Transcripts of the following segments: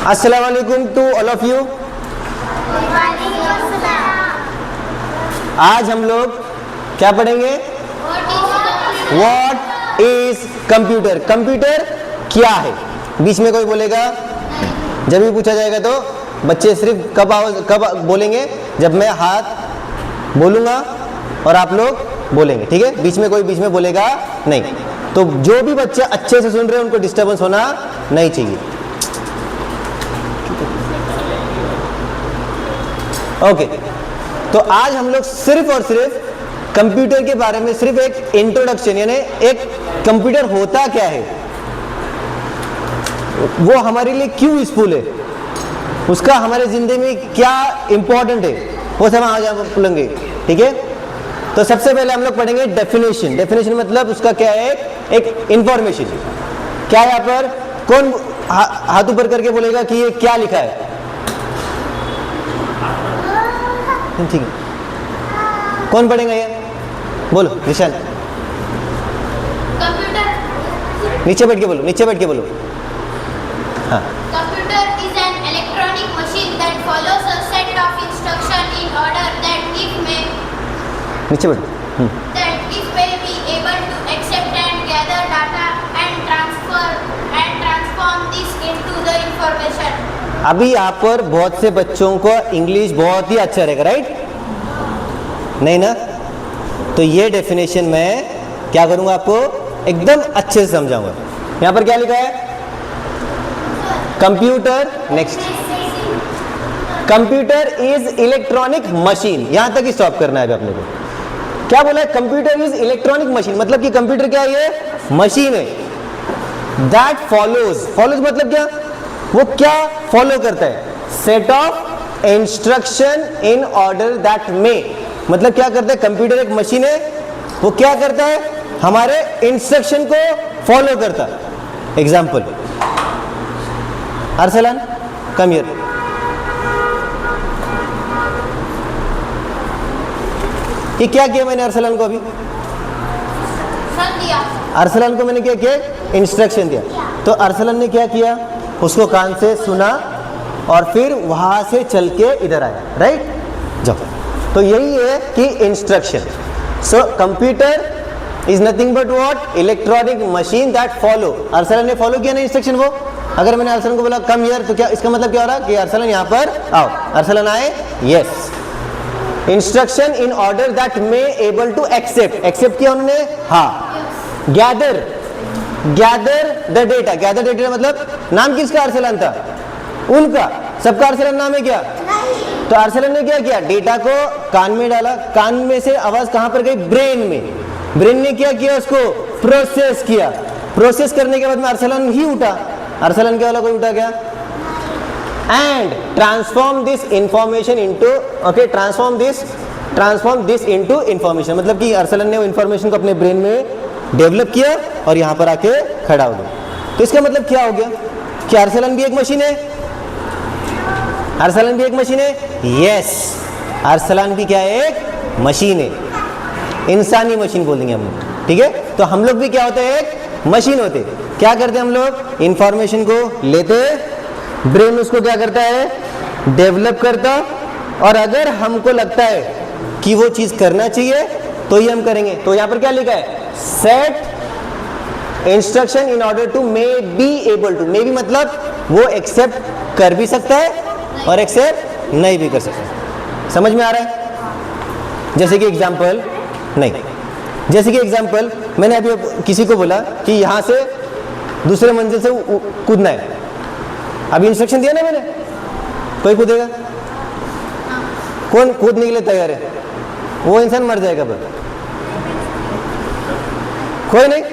अस्सलाम वालेकुम to all of you. आज हम लोग क्या पढ़ेंगे? What is computer. कंप्यूटर क्या है? बीच में कोई बोलेगा? जब भी पूछा जाएगा तो बच्चे सिर्फ कब बोलेंगे? जब मैं हाथ बोलूंगा और आप लोग बोलेंगे, ठीक है? बीच में कोई बीच में बोलेगा नहीं। तो जो भी बच्चे अच्छे से सुन रहे हैं उनको डिस्टर्बेंस होना नहीं चाहिए। ओके, तो आज हम लोग सिर्फ और सिर्फ कंप्यूटर के बारे में सिर्फ एक इंट्रोडक्शन, यानी एक कंप्यूटर होता क्या है, वो हमारे लिए क्यों यूजफुल है, उसका हमारे जिंदगी में क्या इंपॉर्टेंट है, वो सब आज हम पढ़ेंगे, ठीक है? तो सबसे पहले हम लोग पढ़ेंगे डेफिनेशन। डेफिनेशन मतलब उसका क्या है? एक इंफॉर्मेशन। क्या है यहाँ पर? कौन हाथ ऊपर करके बोलेगा कि ये क्या लिखा है? ठीक है, कौन पढ़ेगा ये? बोलो विशाल। कंप्यूटर। नीचे बैठ के बोलो, नीचे बैठ के बोलो। हाँ। Computer is an electronic machine that follows a set of instruction in order that if में नीचे बैठो। that it may be able to accept and gather data and transform this into the information. अभी यहाँ पर बहुत से बच्चों को इंग्लिश बहुत ही अच्छा रहेगा, राइट? नहीं ना? तो ये डेफिनेशन मैं क्या करूँगा, आपको एकदम अच्छे से समझाऊंगा। यहाँ पर क्या लिखा है? Computer. Next, computer is electronic machine. यहाँ तक ही स्टॉप करना है अभी अपने को। क्या बोला है? कंप्यूटर इज इलेक्ट्रॉनिक मशीन, मतलब कि कंप्यूटर क्या है? मशीन है। दैट फॉलोज मतलब क्या? वो क्या फॉलो करता है? Set of instruction in order that मे, मतलब क्या करता है? कंप्यूटर एक मशीन है, वो क्या करता है? हमारे इंस्ट्रक्शन को फॉलो करता है। Example, Arsalan come here. ये क्या किया मैंने अरसलान को? अभी अरसलान को मैंने क्या किया? इंस्ट्रक्शन दिया। तो अरसलान ने क्या किया? उसको कान से सुना और फिर वहां से चल के इधर आया, राइट? जाओ। तो यही है कि instruction. So computer is nothing but what? Electronic machine that follow. Arsalan ने फॉलो किया ना इंस्ट्रक्शन वो। अगर मैंने अरसलान को बोला कम हियर, तो क्या इसका मतलब क्या हो रहा? कि अरसलान यहाँ पर आओ। अरसलान आए, yes. Instruction in order that may able to accept. Accept किया उन्होंने, हाँ। Gather the data. Gather data मतलब नाम किसका? अरसलान था, उनका। सबका अरसलान नाम है क्या? तो अरसलान ने क्या किया? डेटा को कान में डाला, कान में से आवाज कहां पर गई? ब्रेन में। ब्रेन ने क्या किया? उसको प्रोसेस किया। प्रोसेस करने के बाद में अरसलान ही उठा। अरसलान के वाला कोई उठा क्या? And transform this information into, okay, transform this into information, मतलब कि अरसलान ने वो इंफॉर्मेशन को अपने ब्रेन में डेवलप किया और यहां पर आके खड़ा हो गया। तो इसका मतलब क्या हो गया? कि अरसलान भी एक मशीन है। अरसलान भी एक मशीन है, यस। अरसलान भी क्या है? एक मशीन है। इंसानी मशीन बोलेंगे हम लोग, ठीक है? तो हम लोग भी क्या होते हैं? एक मशीन होते हैं। क्या करते हैं हम लोग? इंफॉर्मेशन को लेते, ब्रेन उसको क्या करता है? डेवलप करता, और अगर हमको लगता है कि वो चीज करना चाहिए तो ये हम करेंगे। तो यहां पर क्या लिखा है? Set instruction in order to may be able to. May be मतलब वो एक्सेप्ट कर भी सकता है और एक्सेप्ट नहीं भी कर सकता। समझ में आ रहा है? जैसे कि एग्जाम्पल, नहीं, जैसे कि एग्जाम्पल मैंने अभी किसी को बोला कि यहां से दूसरे मंजिल से कूदना है। अभी इंस्ट्रक्शन दिया ना मैंने, कोई कूदेगा? कौन कूदने के लिए तैयार है? वो इंसान मर जाएगा पर कोई नहीं।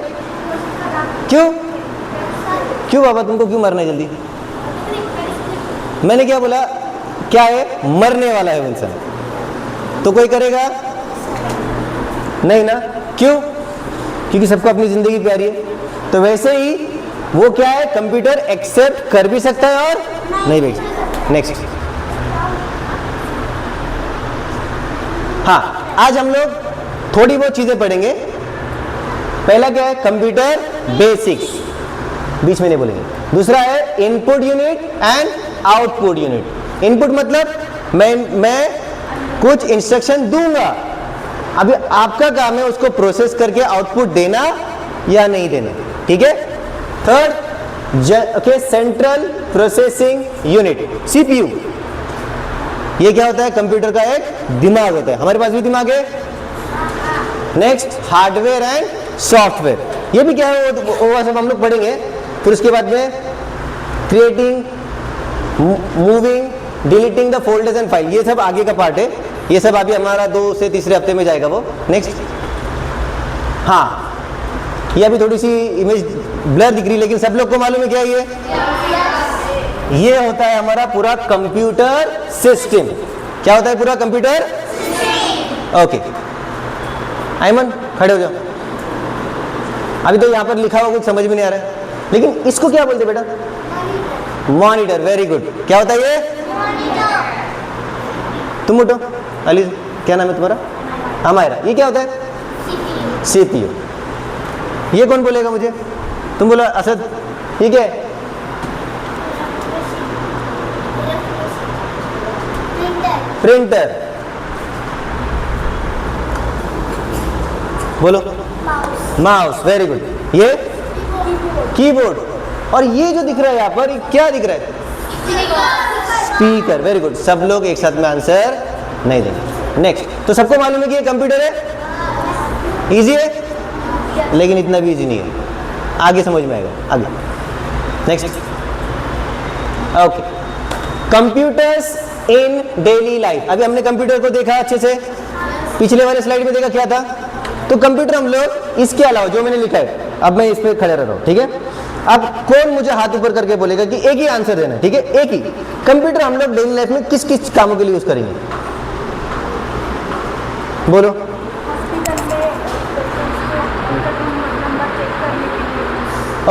क्यों बाबा, तुमको क्यों मरना है जल्दी? मैंने क्या बोला? क्या है? मरने वाला है वो इंसान। तो कोई करेगा नहीं ना? क्यों? क्योंकि सबको अपनी जिंदगी प्यारी है। तो वैसे ही वो क्या है? कंप्यूटर एक्सेप्ट कर भी सकता है और नहीं भी। नेक्स्ट, हाँ, आज हम लोग थोड़ी बहुत चीजें पढ़ेंगे। पहला क्या है? Computer basics. बीच में नहीं बोलेंगे। दूसरा है input unit and output unit. Input मतलब मैं कुछ इंस्ट्रक्शन दूंगा, अभी आपका काम है उसको प्रोसेस करके आउटपुट देना या नहीं देना, ठीक है। Third okay, central processing unit, CPU. ये क्या होता है? कंप्यूटर का एक दिमाग होता है, हमारे पास भी दिमाग है। नेक्स्ट हार्डवेयर एंड सॉफ्टवेयर, ये भी क्या है वो सब हम लोग पढ़ेंगे। फिर उसके बाद में creating, moving, deleting the folders and file, ये सब आगे का पार्ट है। ये सब अभी हमारा 2 से तीसरे हफ्ते में जाएगा वो। नेक्स्ट, हाँ ये अभी थोड़ी सी इमेज ब्लर दिख रही, लेकिन सब लोग को मालूम है क्या ये होता है हमारा पूरा कंप्यूटर सिस्टम। क्या होता है पूरा कंप्यूटर? ओके, आयमन खड़े हो जाओ। अभी तो यहाँ पर लिखा हुआ कुछ समझ में नहीं आ रहा है, लेकिन इसको क्या बोलते बेटा? मॉनिटर। Very good. क्या होता है ये? तुम उठो। अली, क्या नाम है तुम्हारा? अमायरा। ये क्या होता है? सीपीयू। ये कौन बोलेगा मुझे? तुम बोलो असद। ये क्या है? प्रिंटर। बोलो। माउस। Very good. ये कीबोर्ड। और ये जो दिख रहा है यहाँ पर, ये क्या दिख रहा है? स्पीकर। Very good. सब लोग एक साथ में आंसर नहीं देंगे। नेक्स्ट, तो सबको मालूम है कि ये कंप्यूटर है, इजी है, लेकिन इतना भी इजी नहीं है, आगे समझ में आएगा आगे। Next, okay, computers in daily life. अभी हमने कंप्यूटर को देखा अच्छे से, पिछले वाले स्लाइड में देखा क्या था। तो कंप्यूटर हम लोग इसके अलावा जो मैंने लिखा है, अब मैं इस पे खड़े रह रहा हूँ, ठीक है। अब कौन मुझे हाथ ऊपर करके बोलेगा कि एक ही आंसर देना है, ठीक है? एक ही। कंप्यूटर हम लोग डेली लाइफ में किस किस कामों के लिए यूज करेंगे? बोलो।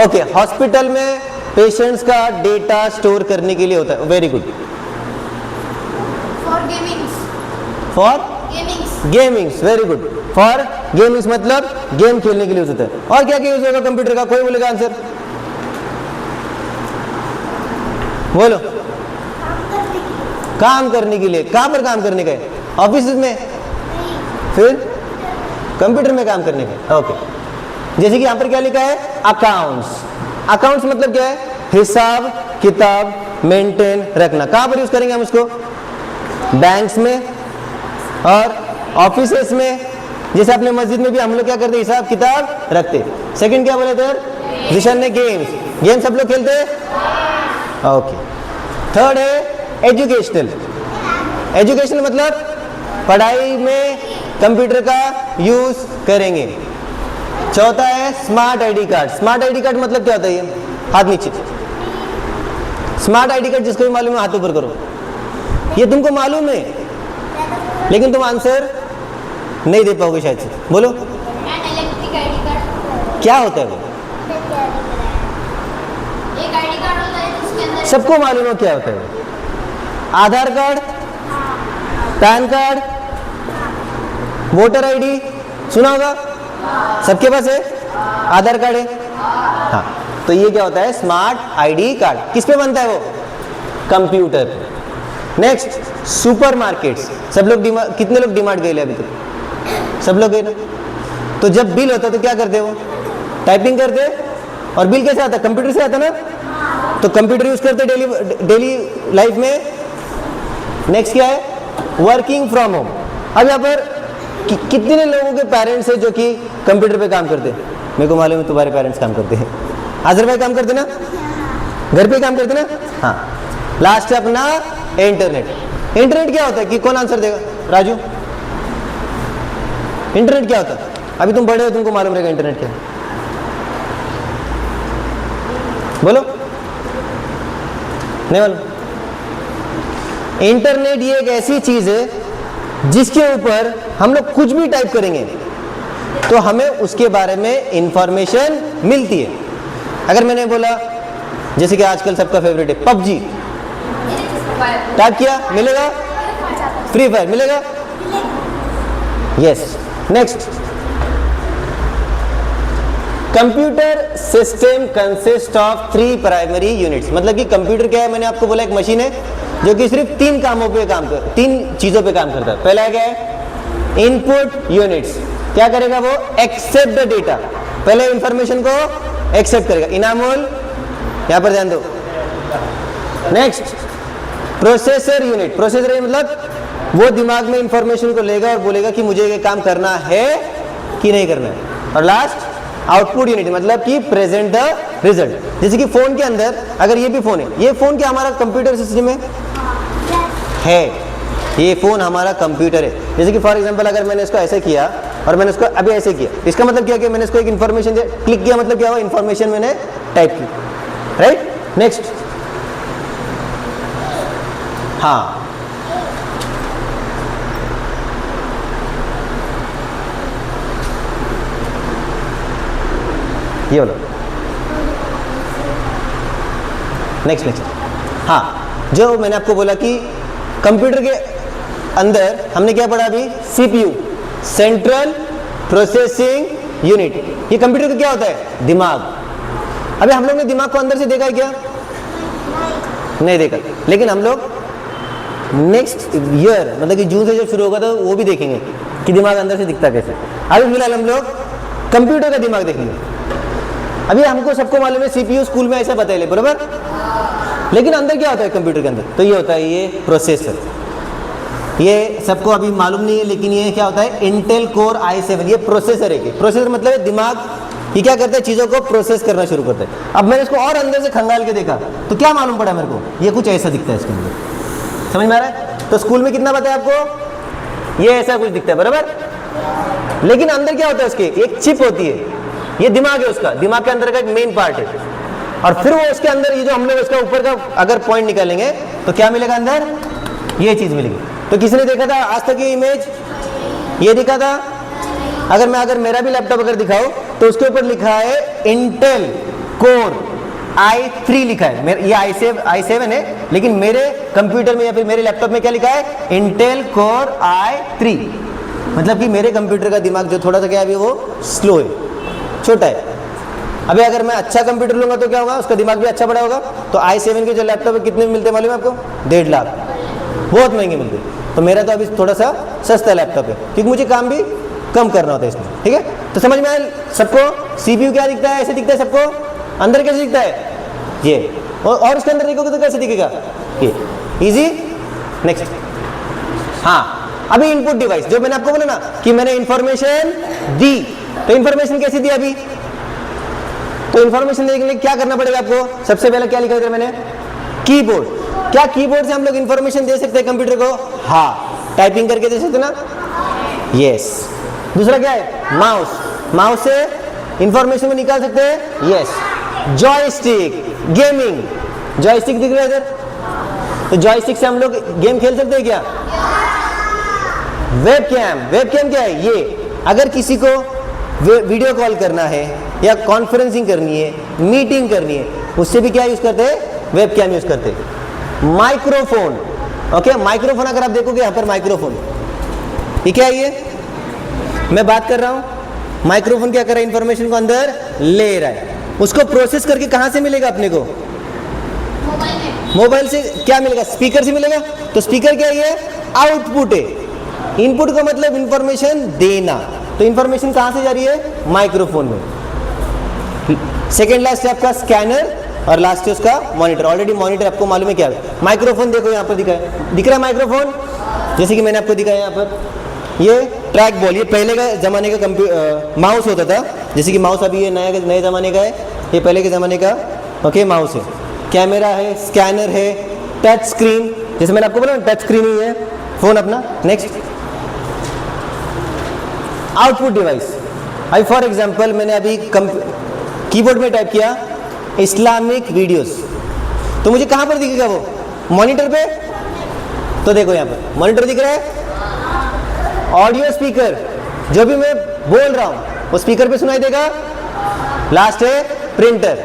ओके, हॉस्पिटल में पेशेंट्स का डेटा स्टोर करने के लिए होता है। Very good. For gamings. Very good. For gamings मतलब गेम खेलने के लिए यूज होता है। और क्या क्या यूज होगा कंप्यूटर का? कोई बोलेगा आंसर? बोलो। काम करने के लिए। कहां पर काम करने का है? ऑफिस में? फिर कंप्यूटर में काम करने का। ओके, जैसे कि यहां पर क्या लिखा है? अकाउंट्स। अकाउंट्स मतलब क्या है? हिसाब किताब मेंटेन रखना। कहां पर यूज करेंगे हम उसको? बैंक्स में और ऑफिसेस में। जैसे अपने मस्जिद में भी हम लोग क्या करते? हिसाब किताब रखते। सेकंड क्या बोले थे जिशन ने? गेम्स। गेम सब लोग खेलते हैं। ओके। थर्ड है एजुकेशनल। एजुकेशनल मतलब पढ़ाई में कंप्यूटर का यूज करेंगे। चौथा है smart ID card. Smart ID card मतलब क्या होता है? ये हाथ नीचे। स्मार्ट आईडी कार्ड जिसको भी मालूम है हाथ ऊपर करो। ये तुमको मालूम है, लेकिन तुम आंसर नहीं दे पाओगे शायद से। बोलो। Electric ID card. क्या होता है वो? एक आईडी कार्ड होता है जिसके अंदर सबको मालूम हो क्या होता है वो? Aadhaar card, PAN card, voter ID सुना होगा, सबके पास है। आधार कार्ड है, हाँ। तो ये क्या होता है? Smart ID card. किस पे बनता है वो? कंप्यूटर पे। Next, supermarkets. सब लोग कितने लोग डीमार्ट गए अभी तक? सब लोग गए ना। तो जब बिल होता है तो क्या करते हो? टाइपिंग करते। और बिल कैसे आता है? कंप्यूटर से आता ना। तो कंप्यूटर यूज करते डेली लाइफ में। नेक्स्ट क्या है? Working from home. अब यहाँ पर कितने लोगों के पेरेंट्स है जो कि कंप्यूटर पे काम करते हैं? मेरे को मालूम है तुम्हारे पेरेंट्स काम करते हैं। आजर भाई काम करते ना, घर पे काम करते ना, हाँ। लास्ट है अपना इंटरनेट। इंटरनेट क्या होता है? कि कौन आंसर देगा? राजू, इंटरनेट क्या होता है? अभी तुम बड़े हो, तुमको मालूम रहेगा इंटरनेट क्या है। बोलो। नहीं मालूम? इंटरनेट ये एक ऐसी चीज है जिसके ऊपर हम लोग कुछ भी टाइप करेंगे तो हमें उसके बारे में इंफॉर्मेशन मिलती है। अगर मैंने बोला जैसे कि आजकल सबका फेवरेट है पबजी, टाइप किया मिलेगा? फ्री फायर मिलेगा? Yes. Next, computer system consist of 3 primary units. मतलब कि कंप्यूटर क्या है, मैंने आपको बोला एक मशीन है जो कि सिर्फ 3 चीजों पे काम करता है। पहला क्या है, इनपुट यूनिट्स, क्या करेगा वो, एक्सेप्ट द डेटा, पहले इंफॉर्मेशन को एक्सेप्ट करेगा। इनामुल यहां पर ध्यान दो। Next processor unit, processor unit मतलब वो दिमाग में इंफॉर्मेशन को लेगा और बोलेगा कि मुझे ये काम करना है कि नहीं करना है। और लास्ट आउटपुट यूनिट मतलब कि प्रेजेंट द रिजल्ट। जैसे कि फोन के अंदर अगर ये भी फोन है, ये फोन क्या हमारा कंप्यूटर सिस्टम है, ये फोन हमारा कंप्यूटर है। जैसे कि फॉर एग्जांपल अगर मैंने इसको ऐसे किया और मैंने इसको अभी ऐसे किया, इसका मतलब क्या कि मैंने इसको एक इन्फॉर्मेशन क्लिक किया, मतलब क्या हुआ, इन्फॉर्मेशन मैंने टाइप की, राइट। नेक्स्ट, हाँ ये बोलो। नेक्स्ट हाँ, जो मैंने आपको बोला कि कंप्यूटर के अंदर हमने क्या पढ़ा अभी, सीपीयू, सेंट्रल प्रोसेसिंग यूनिट। ये कंप्यूटर का क्या होता है, दिमाग। अभी हम लोग ने दिमाग को अंदर से देखा है क्या, नहीं देखा, लेकिन हम लोग नेक्स्ट ईयर मतलब कि जून से जब शुरू होगा तो वो भी देखेंगे कि दिमाग अंदर से दिखता कैसे। अभी फिलहाल हम लोग कंप्यूटर का दिमाग देखेंगे। अभी हमको सबको मालूम है सीपीयू स्कूल में ऐसा बताइए, बराबर, लेकिन अंदर क्या होता है कंप्यूटर के अंदर, तो ये होता है ये प्रोसेसर। ये सबको अभी मालूम नहीं है, लेकिन ये क्या होता है, इंटेल कोर i7, ये प्रोसेसर है। प्रोसेसर मतलब है दिमाग, ये क्या करता है, चीजों को प्रोसेस करना शुरू करता है। अब मैंने इसको और अंदर से खंगाल के देखा तो क्या मालूम पड़ा मेरे को, ये कुछ ऐसा दिखता है इसके अंदर, समझ में आ रहा है। तो स्कूल में कितना बताया आपको, ये ऐसा कुछ दिखता है, बराबर, लेकिन अंदर क्या होता है, उसके एक चिप होती है, ये दिमाग है उसका, दिमाग के अंदर का एक मेन पार्ट है। और फिर वो उसके अंदर ये जो हम लोग इसका ऊपर का अगर पॉइंट निकालेंगे तो क्या मिलेगा अंदर, ये चीज मिलेगी। तो किसने देखा था आज तक ये इमेज, ये दिखा था। अगर मेरा भी लैपटॉप अगर दिखाओ तो उसके ऊपर लिखा है इंटेल कोर i3 लिखा है, ये i7 है, लेकिन मेरे कंप्यूटर में या फिर मेरे लैपटॉप में क्या लिखा है, इंटेल कोर i3। मतलब कि मेरे कंप्यूटर का दिमाग जो थोड़ा सा क्या है अभी वो स्लो है, छोटा है। अभी अगर मैं अच्छा कंप्यूटर लूंगा तो क्या होगा, उसका दिमाग भी अच्छा बड़ा होगा। तो i7 के जो लैपटॉप है कितने मिलते मालूम है आपको, 1.5 लाख, बहुत महंगे मिलते। तो मेरा तो अभी थोड़ा सा सस्ता लैपटॉप है, क्योंकि मुझे काम भी कम करना होता है इसमें, ठीक है। तो समझ में आया सबको, सीपीयू क्या दिखता है, ऐसे दिखता है सबको, अंदर कैसे दिखता है ये, और उसके अंदर देखोगे तो कैसे दिखेगा ये, इजी। नेक्स्ट, हाँ, अभी इनपुट डिवाइस, जो मैंने आपको बोला ना कि मैंने इंफॉर्मेशन दी, तो इंफॉर्मेशन कैसी दी अभी, तो इंफॉर्मेशन देने के लिए क्या करना पड़ेगा आपको, सबसे पहले क्या लिखा था मैंने, कीबोर्ड। क्या कीबोर्ड से हम लोग इंफॉर्मेशन दे सकते हैं कंप्यूटर को, हाँ, टाइपिंग करके दे सकते ना, यस। दूसरा क्या है, माउस, माउस से इंफॉर्मेशन को निकाल सकते हैं, यस। जॉयस्टिक, गेमिंग, जॉयस्टिक दिख रहा है इधर, तो जॉयस्टिक से हम लोग गेम खेल सकते हैं क्या। वेबकैम, वेबकैम क्या है, ये अगर किसी को वीडियो कॉल करना है या कॉन्फ्रेंसिंग करनी है, मीटिंग करनी है, उससे भी क्या यूज करते हैं, वेबकैम यूज करते हैं। माइक्रोफोन, ओके, माइक्रोफोन अगर आप देखोगे यहाँ पर माइक्रोफोन, ये क्या है, ये मैं बात कर रहा हूं, माइक्रोफोन क्या कर रहा है, इंफॉर्मेशन को अंदर ले रहा है, उसको प्रोसेस करके कहां से मिलेगा अपने को, मोबाइल से। क्या मिलेगा, स्पीकर से मिलेगा। तो स्पीकर क्या है, आउटपुट है। इनपुट का मतलब इंफॉर्मेशन देना, तो इंफॉर्मेशन कहां से जा रही है, माइक्रोफोन में। सेकेंड लास्ट है आपका स्कैनर, और लास्ट है उसका मॉनिटर। ऑलरेडी मॉनिटर आपको मालूम है क्या है, माइक्रोफोन देखो यहाँ पर दिख रहा है माइक्रोफोन, जैसे कि मैंने आपको दिखाया यहाँ पर, ये ट्रैक बॉल, ये पहले का जमाने का माउस होता था, जैसे कि माउस अभी ये नए जमाने का है, ये पहले के जमाने का ओके माउस है। कैमरा है, स्कैनर है, टच स्क्रीन, जैसे मैंने आपको बोला टच स्क्रीन ही है फोन अपना। Next, output device. अभी फॉर एग्जांपल मैंने अभी कीबोर्ड में टाइप किया इस्लामिक वीडियोस, तो मुझे कहां पर दिखेगा वो, मॉनिटर पे। तो देखो यहाँ पर मॉनिटर दिख रहा है, ऑडियो स्पीकर, जो भी मैं बोल रहा हूं वो स्पीकर पे सुनाई देगा। लास्ट है प्रिंटर,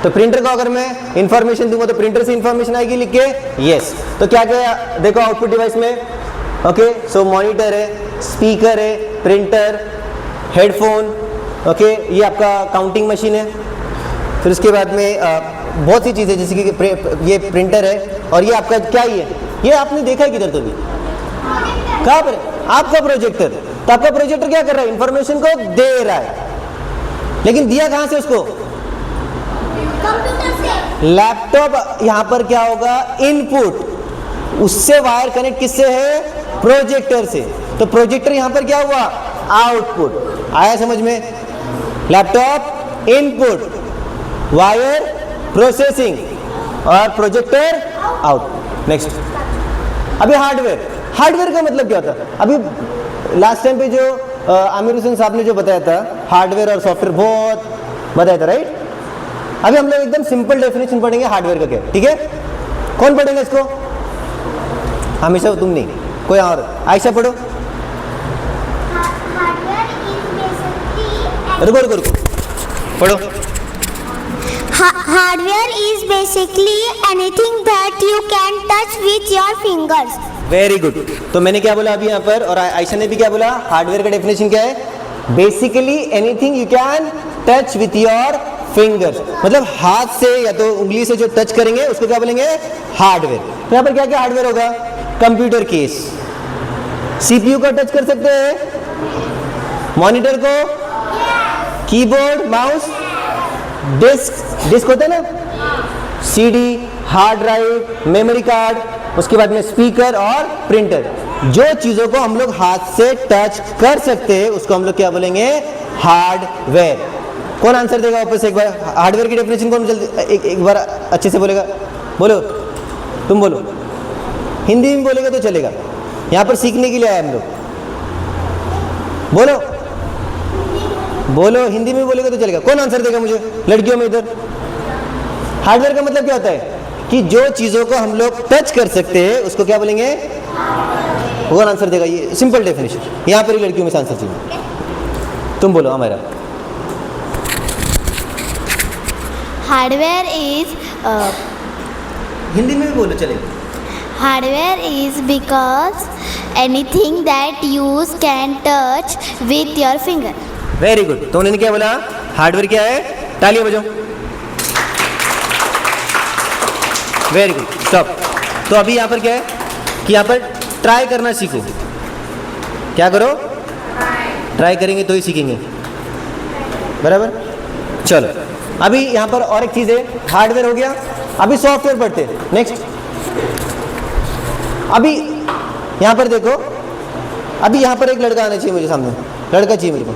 तो प्रिंटर को अगर मैं इंफॉर्मेशन दूंगा तो प्रिंटर से इंफॉर्मेशन आएगी लिख के, यस। तो क्या क्या देखो आउटपुट डिवाइस में, ओके, सो मॉनिटर है, स्पीकर है, प्रिंटर, हेडफोन, ओके, ये आपका काउंटिंग मशीन है। फिर उसके बाद में बहुत सी चीज़ें, जैसे कि ये प्रिंटर है, और ये आपका क्या ही है, ये आपने देखा है किधर तो भी, कहाँ पर? आपका प्रोजेक्टर। तो आपका प्रोजेक्टर क्या कर रहा है? इंफॉर्मेशन को दे रहा है, लेकिन दिया कहाँ से उसको? कंप्यूटर से। लैपटॉप यहाँ पर क्या होगा? इनपुट, उससे वायर कनेक्ट किससे है? प्रोजेक्टर से। तो प्रोजेक्टर यहाँ पर क्या हुआ? आउटपुट। आया समझ में? लैपटॉप इनपुट, वायर प्रोसेसिंग, और प्रोजेक्टर आउटपुट। नेक्स्ट, अभी हार्डवेयर। हार्डवेयर का मतलब क्या होता है? अभी लास्ट टाइम पे जो आमिर हुसैन साहब ने जो बताया था, हार्डवेयर और सॉफ्टवेयर बहुत बताया था, राइट? अभी हम लोग एकदम सिंपल डेफिनेशन पढ़ेंगे हार्डवेयर का क्या, ठीक है? कौन पढ़ेंगे इसको? हमेशा तुम नहीं, कोई और। आयशा पढ़ो। रुको रुको रुको, पढ़ो। Hardware is basically anything that you can touch with your fingers. Very good. तो मैंने क्या बोला अभी यहाँ पर, और आयशा ने भी क्या बोला? हार्डवेयर का डेफिनेशन क्या है? Basically anything you can touch with your fingers, मतलब हाथ से या तो उंगली से जो टच करेंगे उसको क्या बोलेंगे? हार्डवेयर। तो यहाँ पर क्या क्या हार्डवेयर होगा? कंप्यूटर केस, सीपीयू को टच कर सकते हैं, मॉनिटर को, कीबोर्ड, माउस, डिस्क होता है ना, CD, hard drive, memory card, उसके बाद में स्पीकर और प्रिंटर। जो चीजों को हम लोग हाथ से टच कर सकते हैं उसको हम लोग क्या बोलेंगे? हार्डवेयर। कौन आंसर देगा वापस एक बार? हार्डवेयर की डेफिनेशन कौन जल्दी एक बार अच्छे से बोलेगा? बोलो, तुम बोलो। हिंदी में बोलेगा तो चलेगा, यहाँ पर सीखने के लिए आए हम लोग। बोलो बोलो, हिंदी में बोलेगा तो चलेगा। कौन आंसर देगा मुझे लड़कियों में इधर? हार्डवेयर का मतलब क्या होता है? कि जो चीज़ों को हम लोग टच कर सकते हैं उसको क्या बोलेंगे? कौन आंसर देगा? ये सिंपल डेफिनेशन, यहाँ पर ही लड़कियों में से आंसर चाहिए। तुम बोलो हमारा। Hardware is हिंदी में भी बोलो चलेगा। hardware is because anything that you can touch with your finger. Very good. तो उन्होंने क्या बोला? हार्डवेयर क्या है? तालियां बजाओ। Very good, stop. तो अभी यहाँ पर क्या है कि यहाँ पर ट्राई करना सीखो। क्या करो? ट्राई करेंगे तो ही सीखेंगे, बराबर? चलो, अभी यहाँ पर और एक चीज़ है, हार्डवेयर हो गया, अभी सॉफ्टवेयर पढ़ते हैं। नेक्स्ट, अभी यहाँ पर देखो, अभी यहाँ पर एक लड़का आना चाहिए मुझे सामने, लड़का चाहिए मेरे को।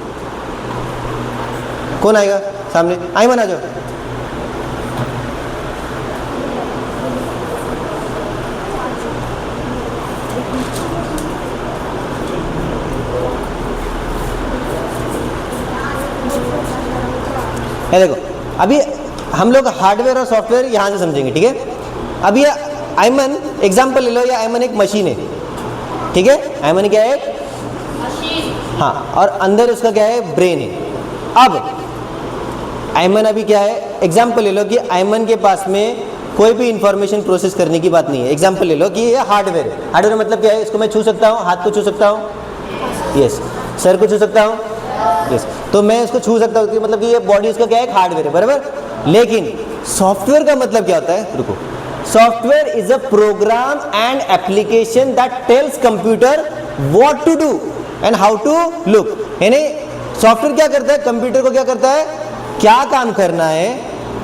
कौन आएगा सामने? आईमन आ जाओ। ये देखो, अभी हम लोग हार्डवेयर और सॉफ्टवेयर यहाँ से समझेंगे, ठीक है? अभी आयमन एग्जांपल ले लो, या आयमन एक मशीन है, ठीक है? आयमन क्या है? मशीन। हाँ, और अंदर उसका क्या है? ब्रेन है। अब आयमन अभी क्या है? एग्जांपल ले लो कि आयमन के पास में कोई भी इंफॉर्मेशन प्रोसेस करने की बात नहीं है। एग्जांपल ले लो कि ये हार्डवेयर है। हार्डवेयर मतलब क्या है? इसको मैं छू सकता हूँ, हाथ को छू सकता हूँ, यस, सर को छू सकता हूँ, यस, तो मैं इसको छू सकता हूँ, मतलब कि ये बॉडी उसका क्या है? हार्डवेयर है, बराबर? लेकिन सॉफ्टवेयर का मतलब क्या होता है? रुको, software is a program and application that tells computer what to do and how to look. यानी सॉफ्टवेयर क्या करता है? कंप्यूटर को क्या करता है? क्या काम करना है,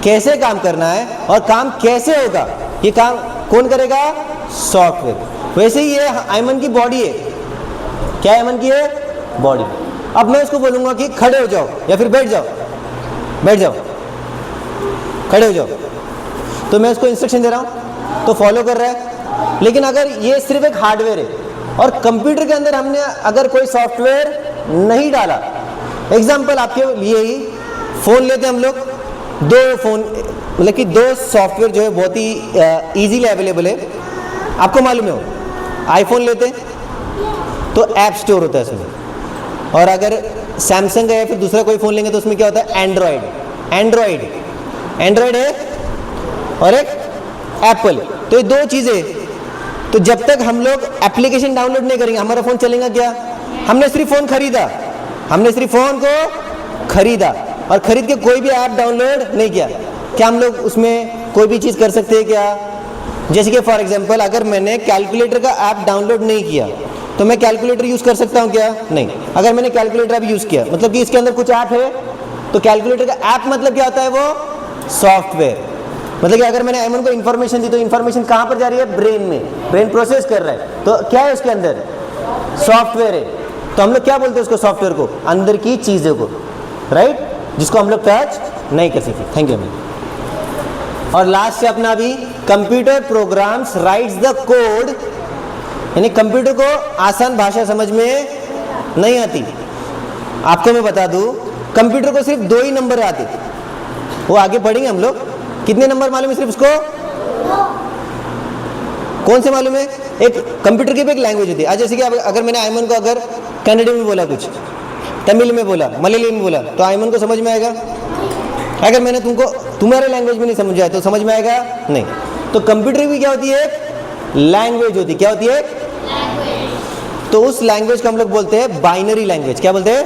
कैसे काम करना है, और काम कैसे होगा, ये काम कौन करेगा? सॉफ्टवेयर। वैसे ही ये आयमन की बॉडी है। क्या आयमन की है? बॉडी। अब मैं उसको बोलूंगा कि खड़े हो जाओ या फिर बैठ जाओ, बैठ जाओ, खड़े हो जाओ, तो मैं उसको इंस्ट्रक्शन दे रहा हूँ, तो फॉलो कर रहा है। लेकिन अगर ये सिर्फ एक हार्डवेयर है और कंप्यूटर के अंदर हमने अगर कोई सॉफ्टवेयर नहीं डाला, एग्जाम्पल आपके लिए ही फ़ोन लेते हम लोग, दो फ़ोन, मतलब कि दो सॉफ्टवेयर जो है बहुत ही ईजीली अवेलेबल है। आपको मालूम है, आईफोन लेते तो ऐप स्टोर होता है उसमें, और अगर सैमसंग का या फिर दूसरा कोई फ़ोन लेंगे तो उसमें क्या होता है? एंड्रॉयड है और एक एप्पल। तो ये दो चीज़ें, तो जब तक हम लोग एप्लीकेशन डाउनलोड नहीं करेंगे हमारा फ़ोन चलेगा क्या? हमने सिर्फ फ़ोन खरीदा, हमने सिर्फ फ़ोन को खरीदा और खरीद के कोई भी ऐप डाउनलोड नहीं किया, क्या हम लोग उसमें कोई भी चीज़ कर सकते हैं क्या? जैसे कि फॉर एग्जांपल अगर मैंने कैलकुलेटर का ऐप डाउनलोड नहीं किया तो मैं कैलकुलेटर यूज़ कर सकता हूँ क्या? नहीं। अगर मैंने कैलकुलेटर अभी यूज़ किया मतलब कि इसके अंदर कुछ ऐप है, तो कैलकुलेटर का ऐप मतलब क्या होता है? वो सॉफ्टवेयर। मतलब कि अगर मैंने ऐमन को इन्फॉर्मेशन दी तो इन्फॉर्मेशन कहाँ पर जा रही है? ब्रेन में, ब्रेन प्रोसेस कर रहा है, तो क्या है उसके अंदर? सॉफ्टवेयर है। तो हम लोग क्या बोलते हैं उसको? सॉफ्टवेयर को, अंदर की चीज़ों को, राइट, जिसको हम लोग टच नहीं कर सकते। Thank you ma'am. और लास्ट से अपना अभी computer programs rights the code, यानी कंप्यूटर को आसान भाषा समझ में नहीं आती। आपको मैं बता दूं, कंप्यूटर को सिर्फ 2 ही नंबर आते, वो आगे पढ़ेंगे हम लोग। कितने नंबर मालूम है सिर्फ उसको? कौन से मालूम है? एक कंप्यूटर की भी एक लैंग्वेज होती है। आज जैसे कि अगर मैंने आयमन को अगर कन्नड़ में बोला, कुछ तमिल में बोला, मलयाली में बोला, तो आयमन को समझ में आएगा? अगर मैंने तुमको तुम्हारे लैंग्वेज में नहीं समझ आया तो समझ में आएगा नहीं। तो कंप्यूटर भी क्या होती है? लैंग्वेज होती है। क्या होती है? तो उस लैंग्वेज को हम लोग बोलते हैं बाइनरी लैंग्वेज। क्या बोलते हैं?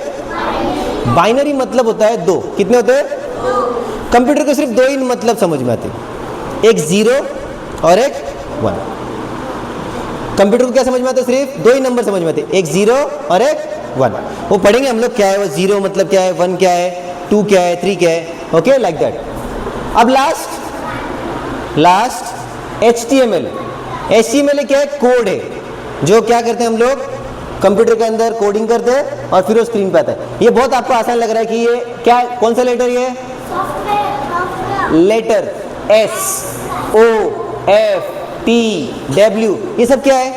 बाइनरी मतलब होता है 2। कितने होते हैं? कंप्यूटर को सिर्फ 2 ही मतलब समझ में आते, एक 0 और एक 1। कंप्यूटर को क्या समझ में आता है? सिर्फ 2 ही नंबर समझ में आते, एक 0 और एक 1। वो पढ़ेंगे हम लोग क्या है वो 0 मतलब क्या है, 1 क्या है, 2 क्या है, 3 क्या है, ओके, लाइक दैट। अब लास्ट HTML। HTML क्या है? कोड है, जो क्या करते हैं हम लोग कंप्यूटर के अंदर कोडिंग करते हैं और फिर वो स्क्रीन पे आता है। ये बहुत आपको आसान लग रहा है कि ये क्या, कौन सा लेटर ये? लेटर SOFTW, ये सब क्या है?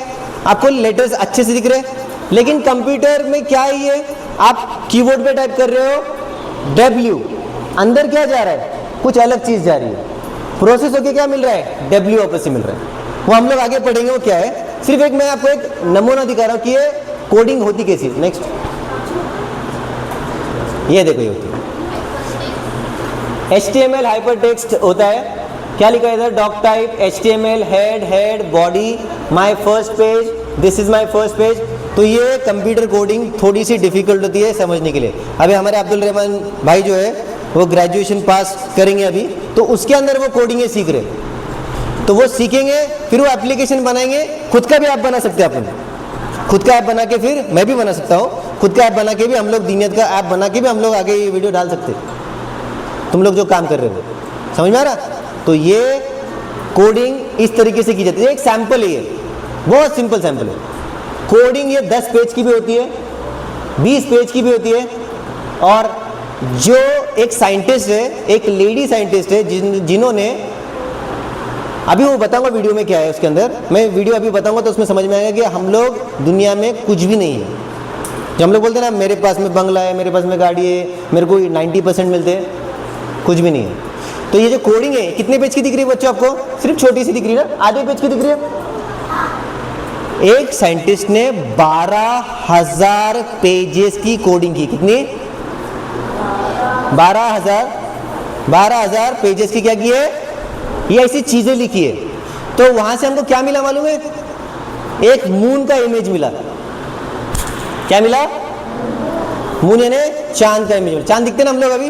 आपको लेटर्स अच्छे से दिख रहे हैं, लेकिन कंप्यूटर में क्या है ये? आप कीबोर्ड पे टाइप कर रहे हो W, अंदर क्या जा रहा है? कुछ अलग चीज जा रही है, प्रोसेस होके क्या मिल रहा है? W वापस से मिल रहा है। वो हम लोग आगे पढ़ेंगे वो क्या है। सिर्फ एक मैं आपको एक नमूना दिखा रहा हूँ कि ये कोडिंग होती कैसी। नेक्स्ट, ये देखो, ये होती है HTML हाइपरटेक्स्ट होता है। क्या लिखा है इधर? Doc type HTML head body, my first page, this is my first page. तो ये कंप्यूटर कोडिंग थोड़ी सी डिफिकल्ट होती है समझने के लिए। अभी हमारे अब्दुल रहमान भाई जो है वो ग्रेजुएशन पास करेंगे अभी, तो उसके अंदर वो कोडिंग सीख रहे, तो वो सीखेंगे, फिर वो एप्लीकेशन बनाएंगे। खुद का भी ऐप बना सकते हैं अपन, खुद का ऐप बना के, फिर मैं भी बना सकता हूँ खुद का ऐप बना के भी, हम लोग दीनियत का ऐप बना के भी हम लोग आगे ये वीडियो डाल सकते हैं। तुम लोग जो काम कर रहे हो समझ में आ रहा? तो ये कोडिंग इस तरीके से की जाती है। एक सैंपल है ये, बहुत सिंपल सैंपल है। कोडिंग ये 10 पेज की भी होती है, 20 पेज की भी होती है। और जो एक साइंटिस्ट है, एक लेडी साइंटिस्ट है, जिन्होंने, अभी वो बताऊंगा वीडियो में क्या है उसके अंदर, मैं वीडियो अभी बताऊंगा तो उसमें समझ में आएगा कि हम लोग दुनिया में कुछ भी नहीं है। जो हम लोग बोलते हैं ना, मेरे पास में बंगला है, मेरे पास में गाड़ी है, मेरे को 90% मिलते हैं, कुछ भी नहीं है। तो ये जो कोडिंग है कितने पेज की दिख रही है बच्चों आपको? सिर्फ छोटी सी दिख रही है ना, आधे पेज की दिख रही है। एक साइंटिस्ट ने 12,000 पेजेस की कोडिंग की। कितनी? 12,000 पेजेस की क्या की है? ये ऐसी चीजें लिखी है। तो वहां से हमको क्या मिला मालूम है? एक मून का इमेज मिला। क्या मिला? मून यानी चांद का इमेज मिला। चांद दिखते ना हम लोग अभी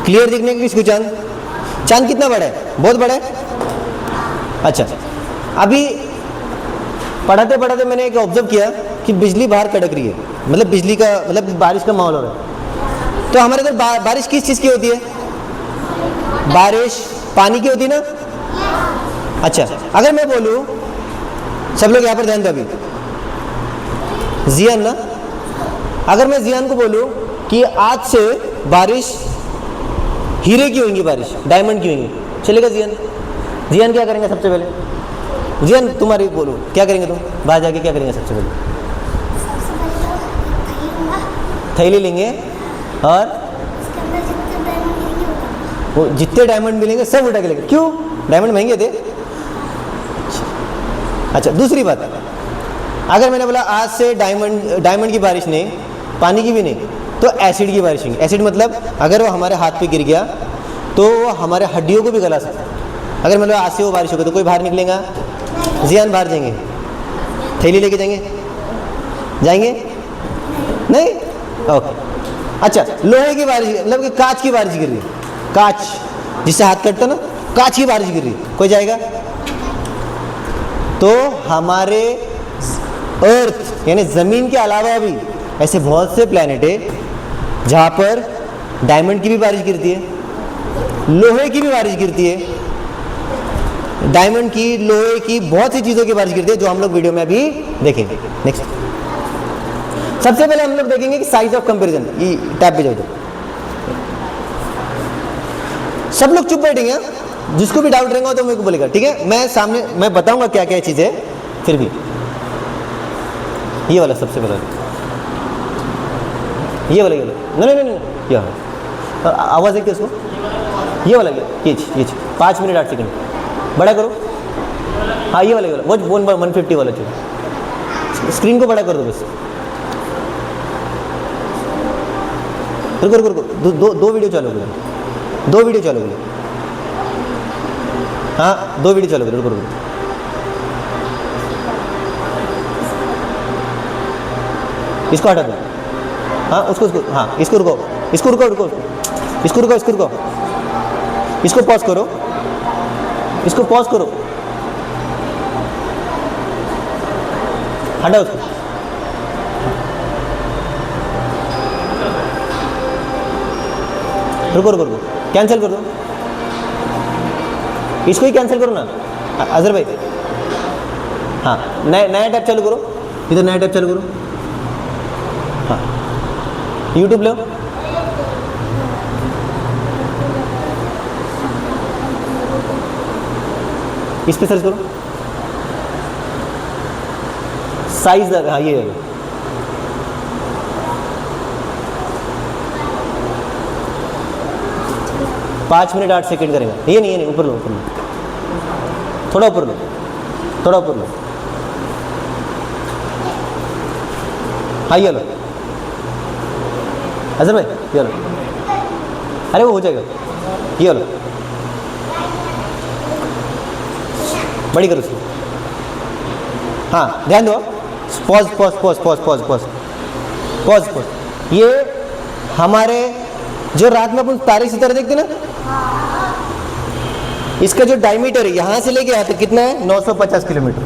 क्लियर दिखने के किसको? चांद। चांद कितना बड़ा है? बहुत बड़ा है। अच्छा, अभी पढ़ाते पढ़ाते मैंने एक ऑब्जर्व किया कि बिजली बाहर कड़क रही है, मतलब बिजली का मतलब बारिश का माहौल हो रहा है। तो हमारे इधर बारिश किस चीज़ की होती है? बारिश पानी की होती है ना। अच्छा, अगर मैं बोलूँ, सब लोग यहाँ पर ध्यान दो, अभी जियान ना, अगर मैं जियान को बोलूँ कि आज से बारिश हीरे की होंगी, बारिश डायमंड की होंगी, चलेगा जियान? जियान क्या करेंगे सबसे पहले? जियान तुम्हारी बोलो, क्या करेंगे तुम? बाहर जाके क्या करेंगे सबसे पहले? थैली लेंगे और वो जितने डायमंड मिलेंगे सब उठा के लेंगे। क्यों? डायमंड महंगे थे। अच्छा, दूसरी बात, अगर मैंने बोला आज से डायमंड की बारिश नहीं, पानी की भी नहीं, तो एसिड की बारिश होगी। एसिड मतलब अगर वो हमारे हाथ पे गिर गया तो वो हमारे हड्डियों को भी गला सकता है। अगर मतलब आज से वो बारिश होगी तो कोई बाहर निकलेगा? जियान बाहर जाएंगे? थैली लेके जाएंगे? नहीं? ओके, अच्छा, लोहे की बारिश मतलब कि कांच की बारिश गिर रही है, कांच जिससे हाथ कटता ना, कांच की बारिश गिर रही है, कोई जाएगा? तो हमारे अर्थ यानी जमीन के अलावा भी ऐसे बहुत से प्लैनेट है जहाँ पर डायमंड की भी बारिश गिरती है, लोहे की भी बारिश गिरती है, डायमंड की, लोहे की, बहुत सी चीज़ों की बारिश गिरती है जो हम लोग वीडियो में अभी देखेंगे। नेक्स्ट, सबसे पहले हम लोग देखेंगे कि साइज ऑफ कंपैरिजन। ये टैब पे जाओ तो सब लोग चुप बैठेंगे, जिसको भी डाउट रहेगा तो मेरे को बोलेगा, ठीक है? मैं सामने मैं बताऊंगा क्या क्या चीज़ है, फिर भी ये वाला सबसे पहले, ये वाला नहीं नहीं नहीं, ये आवाज़ है क्या उसको, ये वाला ये 5 मिनट 8 सेकंड बड़ा करो। हाँ ये वाला वो 150 वाला चाहिए, स्क्रीन को बड़ा कर दो बस। रुको, दो वीडियो चालू करो, 2 वीडियो चालू करो। हाँ 2 वीडियो चालू करो, रुको। इसको हटा दो, हाँ उसको हाँ इसको रुको, इसको पॉज करो, इसको पॉज करो, हटाओ उसको। रुको, कैंसिल कर दो, इसको ही कैंसिल करो ना अजहर भाई। हाँ नया टैब चालू करो, इधर नया टैब चालू करो। हाँ यूट्यूब लो, इस पे सर्च करो, साइज। हाँ ये 5 मिनट 8 सेकंड करेगा। ये नहीं ऊपर लो, थोड़ा ऊपर लो, हाँ ये लो अजहर भाई, ये लो, अरे वो हो जाएगा, ये लो बड़ी करो उसको। हाँ ध्यान दो, पॉज। ये हमारे जो रात में अपन तारे सितारे देखते ना, इसका जो डायमीटर है यहाँ से लेके यहाँ तक कितना है, 950 किलोमीटर।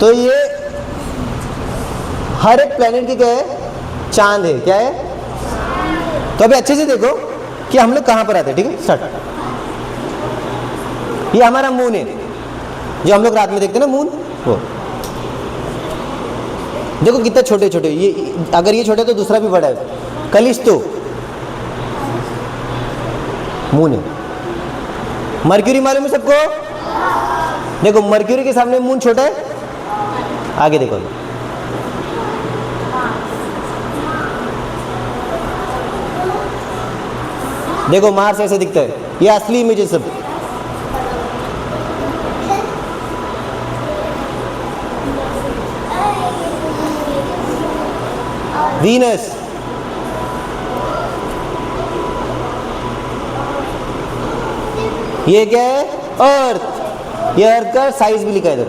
तो ये हर एक प्लेनेट की क्या है, चांद है, क्या है? तो अभी अच्छे से देखो कि हम लोग कहाँ पर आते हैं, ठीक है? स्टार्ट। ये हमारा मून है जो हम लोग रात में देखते हैं ना, मून। वो देखो कितना छोटे छोटे, ये अगर ये छोटे तो दूसरा भी बड़ा है, कलिस्टो मून है। मरक्यूरी मालूम है सबको? देखो मरक्यूरी के सामने मून छोटा है, आगे देखो, देखो मार्स ऐसे दिखता है, ये असली इमेज है सब। वीनस, ये क्या है, अर्थ। ये अर्थ का साइज भी लिखा है इधर।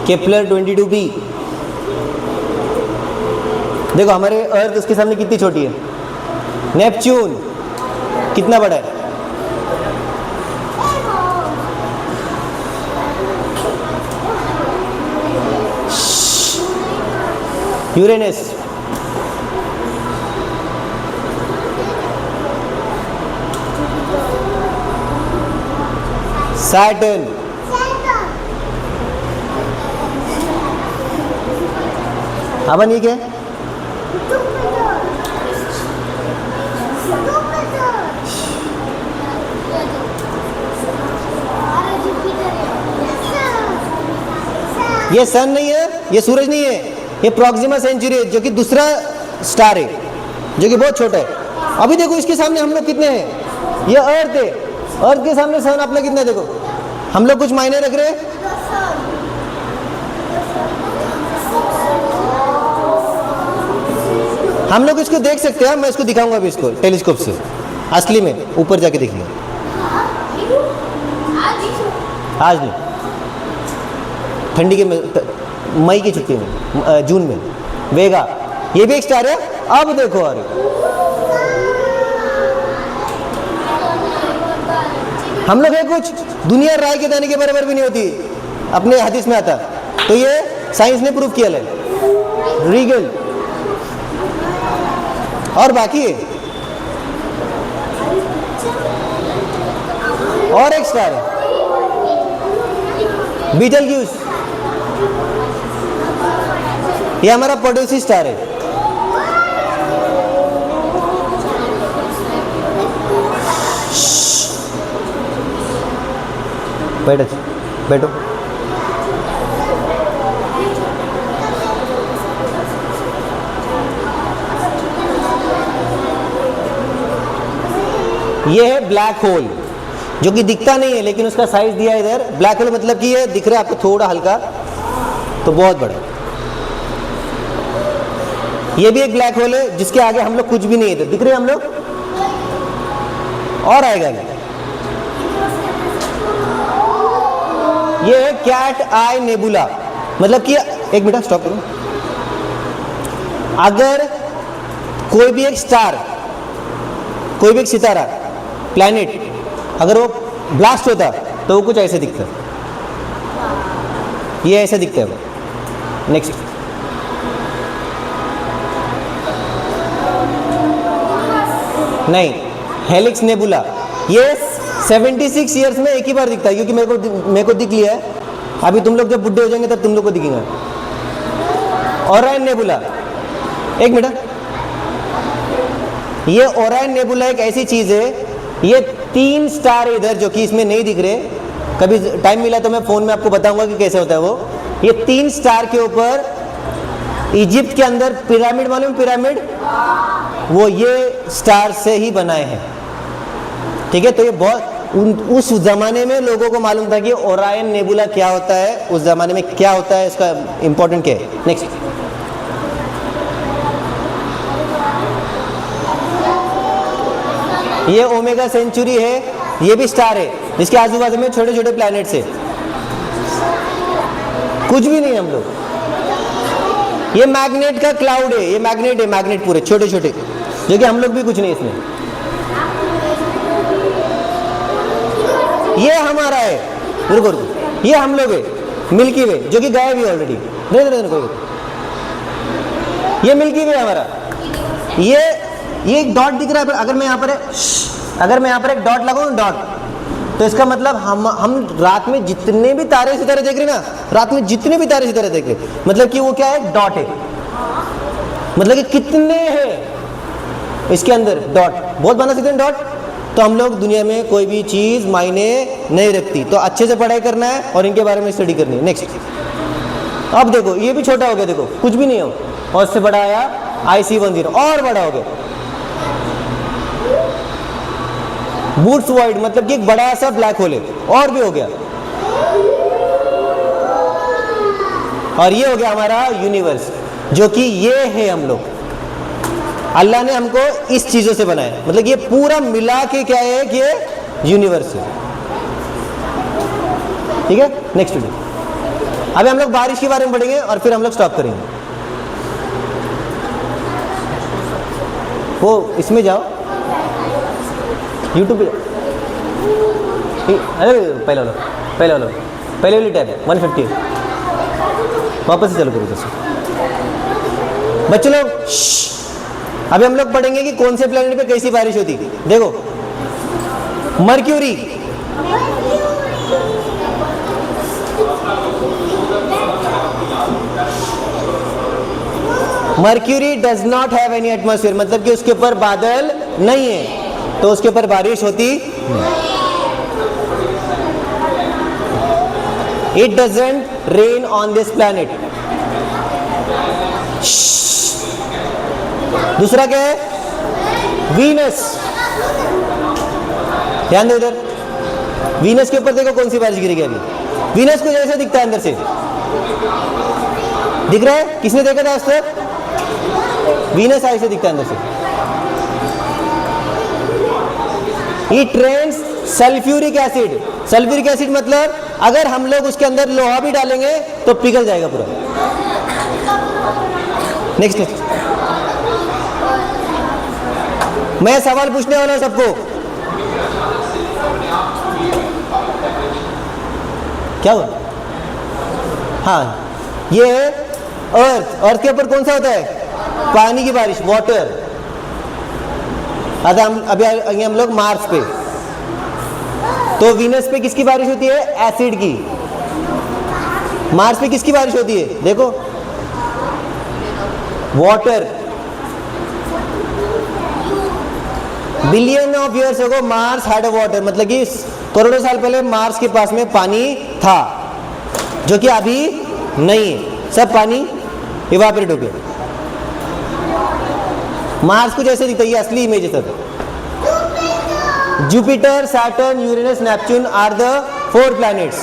Kepler 22b। देखो हमारे अर्थ उसके सामने कितनी छोटी है। नेपच्यून कितना बड़ा है। यूरेनस, सैटर्न, अपन ये क्या है? ये सन नहीं है, ये सूरज नहीं है, ये प्रॉक्सिमा सेंचुरी है जो कि दूसरा स्टार है जो कि बहुत छोटा है। अभी देखो इसके सामने हम लोग कितने हैं, ये अर्थ है, अर्थ के सामने सन अपना कितना है, देखो हम लोग कुछ मायने रख रहे हैं। हम लोग इसको देख सकते हैं, मैं इसको दिखाऊंगा अभी इसको टेलीस्कोप से, असली में ऊपर जाके देखिए। आज नहीं, ठंडी के मई की छुट्टी में, जून में। वेगा ये भी एक स्टार है। अब देखो और हम लोग है कुछ दुनिया राय के दाने के बराबर भी नहीं होती, अपने हदीस में आता। तो ये साइंस ने प्रूव किया है। रीगल और बाकी है और एक स्टार है बीटलग्यूस, ये हमारा पड़ोसी स्टार है। बैठो बैठो। ये है ब्लैक होल, जो कि दिखता नहीं है लेकिन उसका साइज दिया है इधर। ब्लैक होल मतलब कि ये दिख रहा है आपको थोड़ा हल्का, तो बहुत बड़ा। ये भी एक ब्लैक होल है जिसके आगे हम लोग कुछ भी नहीं है, दिख रहे हैं हम लोग। और आएगा ये है कैट आई नेबुला, मतलब कि एक मिनट स्टॉप करो। अगर कोई भी एक स्टार, कोई भी एक सितारा, प्लैनेट, अगर वो ब्लास्ट होता तो वो कुछ ऐसे दिखता, ये ऐसे दिखता है वो। नेक्स्ट नहीं, हेलिक्स नेबुला, ये 76 ईयर्स में एक ही बार दिखता है, क्योंकि मेरे को दिख लिया है। अभी तुम लोग जब बुढ़े हो जाएंगे तब तुम लोग को दिखेगा। ओरायन नेबुला, एक मिनट, ये ओरायन नेबुला एक ऐसी चीज है, ये 3 स्टार है इधर जो कि इसमें नहीं दिख रहे। कभी टाइम मिला तो मैं फोन में आपको बताऊंगा कि कैसे होता है वो। ये 3 स्टार के ऊपर इजिप्ट के अंदर पिरामिड, मालूम पिरामिड, वो ये स्टार से ही बनाए हैं। ठीक है, तो ये बहुत उस जमाने में लोगों को मालूम था कि ओरायन नेबुला क्या होता है, उस जमाने में क्या होता है, इसका इंपॉर्टेंट क्या है। नेक्स्ट ये ओमेगा सेंचुरी है, ये भी स्टार है जिसके आजू बाजू में छोटे छोटे प्लैनेट्स है, कुछ भी नहीं हम लोग। ये मैग्नेट का क्लाउड है, ये मैग्नेट है, मैग्नेट पूरे छोटे छोटे, जो कि हम लोग भी कुछ नहीं इसमें। ये हमारा है, रुको रुको, ये हम लोग है मिल्की वे, जो कि गायब है ऑलरेडी। ये मिल्की वे हमारा। ये एक डॉट दिख रहा है, अगर मैं यहाँ पर एक डॉट लगाऊं, डॉट, तो इसका मतलब हम रात में जितने भी तारे सितारे देख रहे हैं ना, रात में जितने भी तारे सितारे देख रहे, मतलब कि वो क्या है, डॉट है। मतलब कि कितने हैं इसके अंदर, डॉट, बहुत बना सकते हैं डॉट। तो हम लोग दुनिया में कोई भी चीज मायने नहीं रखती, तो अच्छे से पढ़ाई करना है और इनके बारे में स्टडी करनी है। नेक्स्ट, अब देखो ये भी छोटा हो गया, देखो कुछ भी नहीं हो, और उससे बड़ा आया IC10, और बड़ा हो गया बूट्स वाइड, मतलब कि एक बड़ा सा ब्लैक होल है, और भी हो गया। और ये हो गया हमारा यूनिवर्स, जो कि ये है हम लोग। अल्लाह ने हमको इस चीजों से बनाया, मतलब ये पूरा मिला के क्या है कि ये यूनिवर्स है। ठीक है, नेक्स्ट वीडियो। अभी हम लोग बारिश के बारे में पढ़ेंगे और फिर हम लोग स्टॉप करेंगे। वो इसमें जाओ, यूट्यूब पे जाओ। अरे पहले वाली टैब है 150, वापस से चालू करो जैसे। बच्चों लोग अभी हम लोग पढ़ेंगे कि कौन से प्लैनेट पे कैसी बारिश होती। देखो mercury, mercury does not have any atmosphere, मतलब कि उसके ऊपर बादल नहीं है, तो उसके ऊपर बारिश होती नहीं। It doesn't rain on this planet. दूसरा क्या है, वीनस, ध्यान दो इधर, वीनस के ऊपर देखो कौन सी बारिश गिरेगी अभी। वीनस को जैसे दिखता है अंदर से, दिख रहा है, किसने देखा था आज तक, वीनस ऐसे दिखता है अंदर से। It rains sulphuric acid, sulphuric acid मतलब अगर हम लोग उसके अंदर लोहा भी डालेंगे तो पिघल जाएगा पूरा। नेक्स्ट नेक्स्ट, मैं सवाल पूछने वाला हूं सबको। क्या हुआ? हाँ, ये अर्थ के ऊपर कौन सा होता है? पानी की बारिश, वाटर। अभी आएंगे हम लोग मार्स पे। तो वीनस पे किसकी बारिश होती है? एसिड की। मार्स पे किसकी बारिश होती है? देखो, water. Billion of years ago Mars had water, मतलब कि करोड़ों साल पहले मार्स के पास में पानी था, जो कि अभी नहीं है, सब पानी इवापोरेट हो गया। मार्स कुछ ऐसे दिखता है, ये असली इमेज है सब। Jupiter, Saturn, Uranus, Neptune are the 4 planets.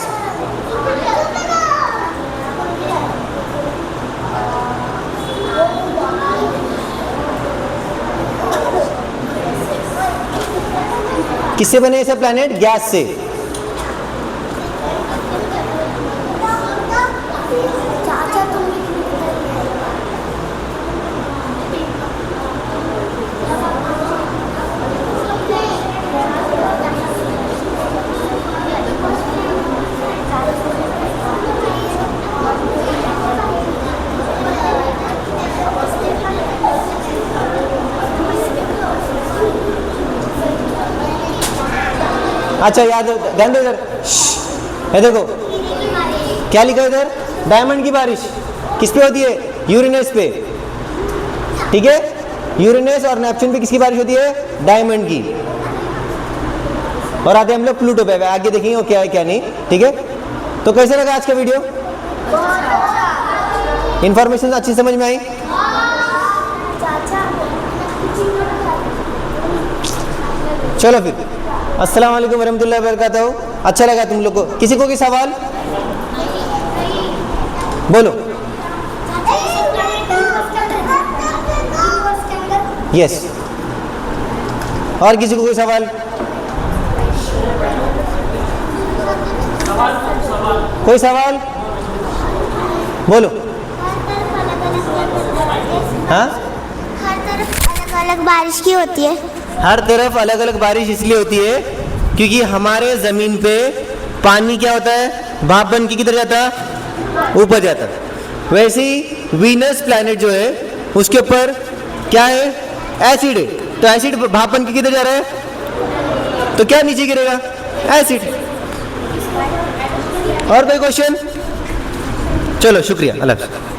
किससे बने ऐसे प्लैनेट? गैस से। अच्छा याद, ध्यान दो इधर, ये देखो क्या लिखा है इधर? डायमंड की बारिश किस पे होती है? यूरेनस पे, ठीक है। यूरेनस और नेपच्यून पे किसकी बारिश होती है? डायमंड की। और आते हम लोग प्लूटो पे, आगे देखेंगे वो क्या है क्या नहीं, ठीक है। तो कैसे लगा आज का वीडियो? इंफॉर्मेशन अच्छी समझ में आई? चलो फिर, अस्सलाम वालेकुम वरहमतुल्लाहि वबरकातुहू। अच्छा लगा तुम लोग को? किसी को कोई सवाल? बोलो। यस, और किसी को कोई सवाल? कोई सवाल? बोलो। हाँ, हर तरफ अलग अलग बारिश की होती है। हर तरफ अलग अलग बारिश इसलिए होती है क्योंकि हमारे जमीन पे पानी क्या होता है? भाप बन के किधर जाता है? ऊपर जाता है। वैसे ही वीनस प्लैनेट जो है उसके ऊपर क्या है? एसिड है। तो एसिड भाप बन के किधर जा रहा है? तो क्या नीचे गिरेगा? एसिड। और कोई क्वेश्चन? चलो शुक्रिया, अल्लाह हाफ़िज़।